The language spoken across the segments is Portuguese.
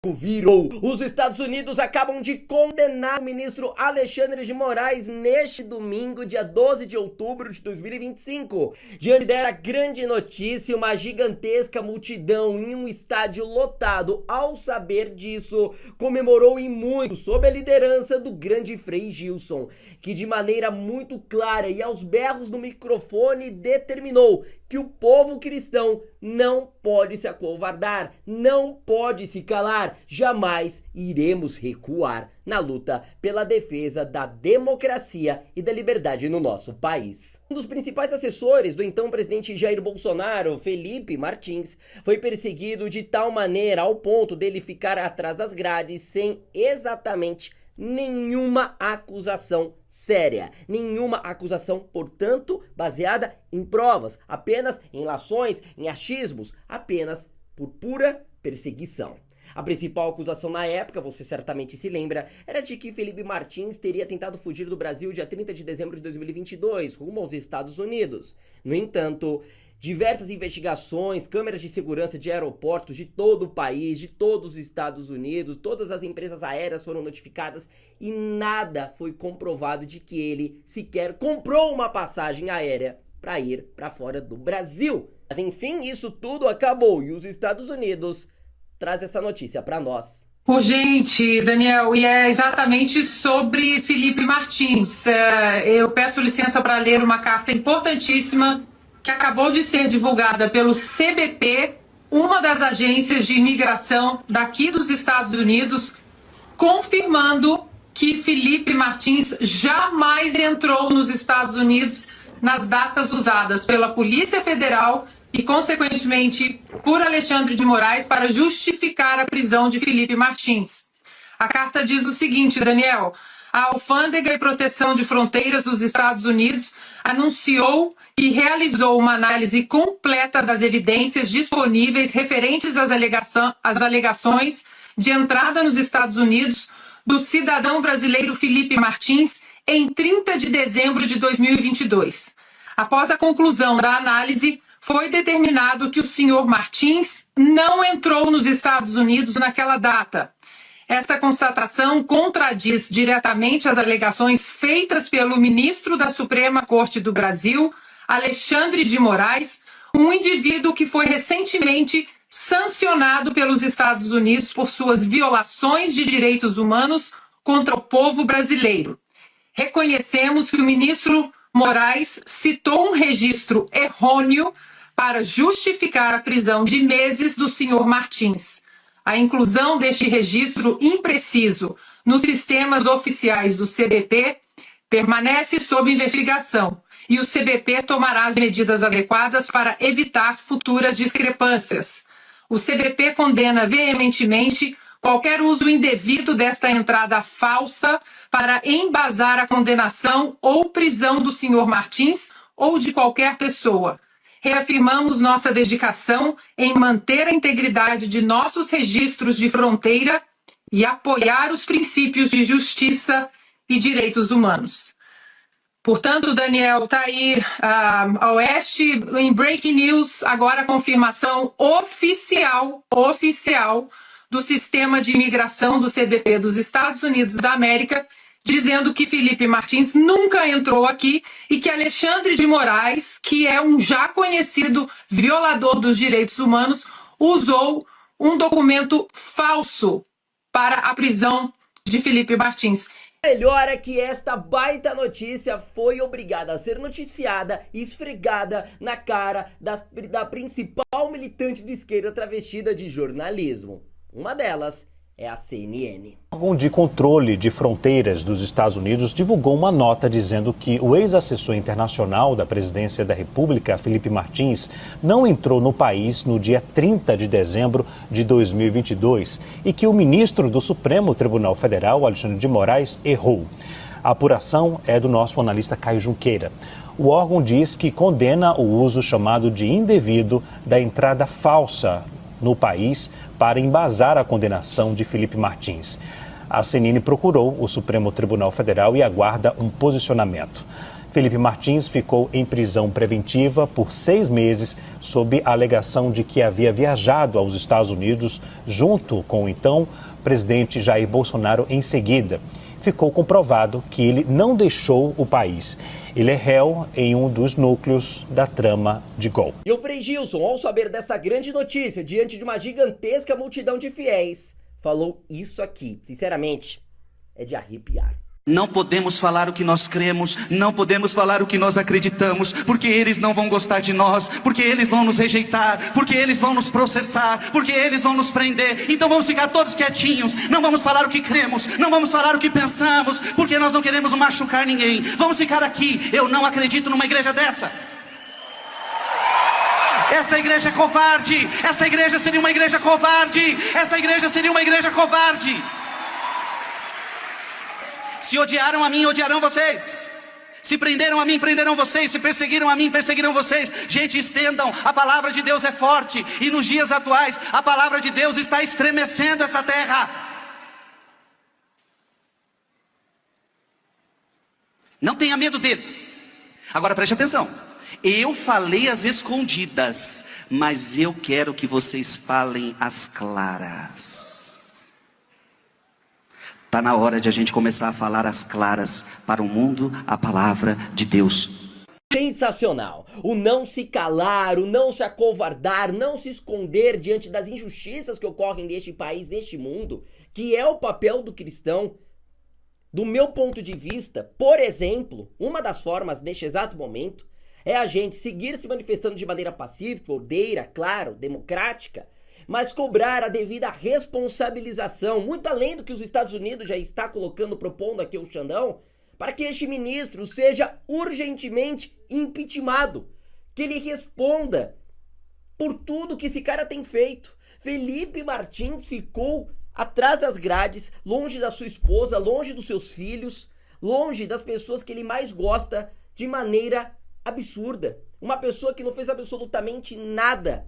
Virou. Os Estados Unidos acabam de condenar o ministro Alexandre de Moraes neste domingo, dia 12 de outubro de 2025. Diante dessa grande notícia, uma gigantesca multidão em um estádio lotado, ao saber disso, comemorou e muito sob a liderança do grande Frei Gilson, que de maneira muito clara e aos berros no microfone determinou que o povo cristão não pode se acovardar, não pode se calar, jamais iremos recuar na luta pela defesa da democracia e da liberdade no nosso país. Um dos principais assessores do então presidente Jair Bolsonaro, Felipe Martins, foi perseguido de tal maneira ao ponto dele ficar atrás das grades sem exatamente nenhuma acusação séria, nenhuma acusação, portanto, baseada em provas, apenas em lações, em achismos, apenas por pura perseguição. A principal acusação na época, você certamente se lembra, era de que Felipe Martins teria tentado fugir do Brasil dia 30 de dezembro de 2022, rumo aos Estados Unidos. No entanto, diversas investigações, câmeras de segurança de aeroportos de todo o país, de todos os Estados Unidos, todas as empresas aéreas foram notificadas e nada foi comprovado de que ele sequer comprou uma passagem aérea para ir para fora do Brasil. Mas enfim, isso tudo acabou e os Estados Unidos traz essa notícia para nós. Urgente, Daniel, e é exatamente sobre Felipe Martins. Eu peço licença para ler uma carta importantíssima que acabou de ser divulgada pelo CBP, uma das agências de imigração daqui dos Estados Unidos, confirmando que Felipe Martins jamais entrou nos Estados Unidos nas datas usadas pela Polícia Federal e, consequentemente, por Alexandre de Moraes para justificar a prisão de Felipe Martins. A carta diz o seguinte, Daniel: a Alfândega e Proteção de Fronteiras dos Estados Unidos anunciou e realizou uma análise completa das evidências disponíveis referentes às alegações de entrada nos Estados Unidos do cidadão brasileiro Felipe Martins em 30 de dezembro de 2022. Após a conclusão da análise, foi determinado que o senhor Martins não entrou nos Estados Unidos naquela data. Esta constatação contradiz diretamente as alegações feitas pelo ministro da Suprema Corte do Brasil, Alexandre de Moraes, um indivíduo que foi recentemente sancionado pelos Estados Unidos por suas violações de direitos humanos contra o povo brasileiro. Reconhecemos que o ministro Moraes citou um registro errôneo para justificar a prisão de meses do senhor Martins. A inclusão deste registro impreciso nos sistemas oficiais do CBP permanece sob investigação e o CBP tomará as medidas adequadas para evitar futuras discrepâncias. O CBP condena veementemente qualquer uso indevido desta entrada falsa para embasar a condenação ou prisão do senhor Martins ou de qualquer pessoa. Reafirmamos nossa dedicação em manter a integridade de nossos registros de fronteira e apoiar os princípios de justiça e direitos humanos. Portanto, Daniel, está aí a Oeste em Breaking News, agora a confirmação oficial do sistema de imigração do CBP dos Estados Unidos da América, dizendo que Felipe Martins nunca entrou aqui e que Alexandre de Moraes, que é um já conhecido violador dos direitos humanos, usou um documento falso para a prisão de Felipe Martins. Melhor é que esta baita notícia foi obrigada a ser noticiada e esfregada na cara da principal militante de esquerda travestida de jornalismo. Uma delas é a CNN. O órgão de controle de fronteiras dos Estados Unidos divulgou uma nota dizendo que o ex-assessor internacional da Presidência da República, Felipe Martins, não entrou no país no dia 30 de dezembro de 2022 e que o ministro do Supremo Tribunal Federal, Alexandre de Moraes, errou. A apuração é do nosso analista Caio Junqueira. O órgão diz que condena o uso chamado de indevido da entrada falsa no país para embasar a condenação de Felipe Martins. A CNN procurou o Supremo Tribunal Federal e aguarda um posicionamento. Felipe Martins ficou em prisão preventiva por 6 meses sob a alegação de que havia viajado aos Estados Unidos junto com o então presidente Jair Bolsonaro em seguida. Ficou comprovado que ele não deixou o país. Ele é réu em um dos núcleos da trama de golpe. E o Frei Gilson, ao saber desta grande notícia, diante de uma gigantesca multidão de fiéis, falou isso aqui. Sinceramente, é de arrepiar. Não podemos falar o que nós cremos, não podemos falar o que nós acreditamos, porque eles não vão gostar de nós, porque eles vão nos rejeitar, porque eles vão nos processar, porque eles vão nos prender. Então vamos ficar todos quietinhos, não vamos falar o que cremos, não vamos falar o que pensamos, porque nós não queremos machucar ninguém. Vamos ficar aqui. Eu não acredito numa igreja dessa. Essa igreja é covarde, essa igreja seria uma igreja covarde, essa igreja seria uma igreja covarde. Se odiaram a mim, odiarão vocês. Se prenderam a mim, prenderão vocês. Se perseguiram a mim, perseguirão vocês. Gente, estendam, a palavra de Deus é forte. E nos dias atuais, a palavra de Deus está estremecendo essa terra. Não tenha medo deles. Agora preste atenção. Eu falei às escondidas, mas eu quero que vocês falem às claras. Está na hora de a gente começar a falar às claras para o mundo a palavra de Deus. Sensacional! O não se calar, o não se acovardar, não se esconder diante das injustiças que ocorrem neste país, neste mundo, que é o papel do cristão. Do meu ponto de vista, por exemplo, uma das formas neste exato momento é a gente seguir se manifestando de maneira pacífica, ordeira, claro, democrática, mas cobrar a devida responsabilização, muito além do que os Estados Unidos já está colocando, propondo aqui o Xandão, para que este ministro seja urgentemente impeachmentado, que ele responda por tudo que esse cara tem feito. Felipe Martins ficou atrás das grades, longe da sua esposa, longe dos seus filhos, longe das pessoas que ele mais gosta, de maneira absurda. Uma pessoa que não fez absolutamente nada.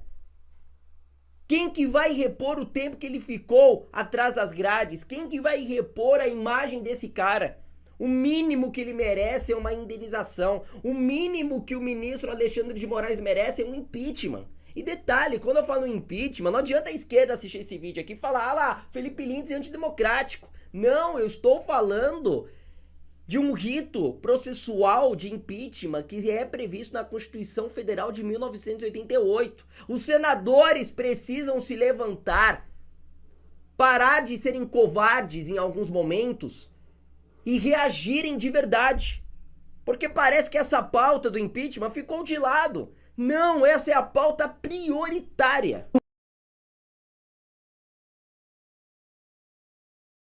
Quem que vai repor o tempo que ele ficou atrás das grades? Quem que vai repor a imagem desse cara? O mínimo que ele merece é uma indenização. O mínimo que o ministro Alexandre de Moraes merece é um impeachment. E detalhe, quando eu falo impeachment, não adianta a esquerda assistir esse vídeo aqui e falar, ah lá, Felipe Lindsay é antidemocrático. Não, eu estou falando de um rito processual de impeachment que é previsto na Constituição Federal de 1988. Os senadores precisam se levantar, parar de serem covardes em alguns momentos e reagirem de verdade. Porque parece que essa pauta do impeachment ficou de lado. Não, essa é a pauta prioritária.